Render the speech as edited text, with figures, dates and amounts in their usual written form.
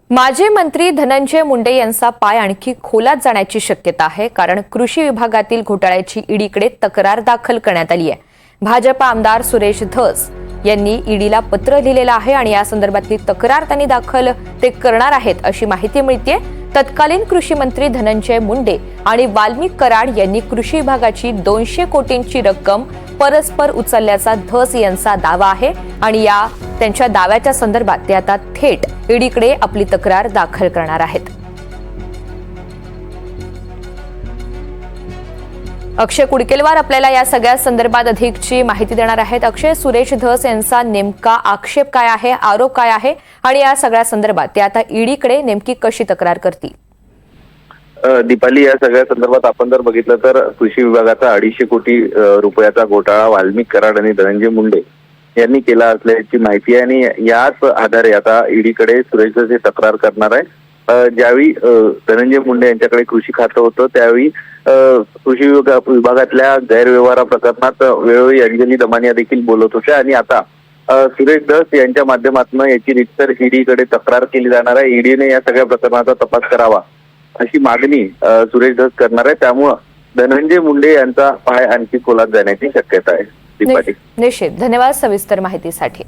माजी मंत्री धनंजय मुंडे यांचा पाय आणखी खोलात जाण्याची शक्यता आहे, कारण कृषी विभागातील घोटाळ्याची ईडीकडे तक्रार दाखल करण्यात आली आहे। भाजप आमदार सुरेश धस यांनी ईडीला पत्र लिहिलेलं आहे आणि या संदर्भातली तक्रार त्यांनी दाखल करणार आहेत अशी माहिती मिळते। तत्कालीन कृषी मंत्री धनंजय मुंडे आणि वाल्मिक कराड यांनी कृषी विभागाची 200 कोटींची रक्कम परस्पर उचलल्याचा धस यांचा दावा आहे आणि त्यांच्या दाव्याच्या संदर्भात ते आता थेट ईडीकडे आपली तक्रार दाखल करणार आहेत। अक्षय कुडकेलवार आपल्याला या सगळ्या संदर्भात अधिकची माहिती देणार आहेत। अक्षय, सुरेश धस यांचा नेमका आक्षेप काय आहे, आरोप काय आहे आणि या सगळ्या संदर्भात ते आता ईडीकडे नेमकी कशी तक्रार करतील? दीपाली, या सगळ्या संदर्भात आपण जर बघितलं तर कृषी विभागाचा 250 कोटी रुपयाचा घोटाळा वाल्मिक कराड आणि धनंजय मुंडे यांनी केला असल्याची माहिती आहे आणि याच आधारे आता ईडीकडे सुरेश धस हे तक्रार करणार आहे। ज्यावेळी धनंजय मुंडे यांच्याकडे कृषी खातं होतं त्यावेळी कृषी विभागातल्या गैरव्यवहार प्रकरणात वेळोवेळी अंजली दमानिया देखील बोलत होत्या आणि आता सुरेश धस यांच्या माध्यमातून याची रितसर ईडीकडे तक्रार केली जाणार आहे। ईडीने या सगळ्या प्रकरणाचा तपास करावा अशी मागणी सुरेश धस करणार आहे। त्यामुळे धनंजय मुंडे यांचा पाय आणखी खोलात जाण्याची शक्यता आहे। दीपाली, निश्चित, धन्यवाद सविस्तर माहितीसाठी।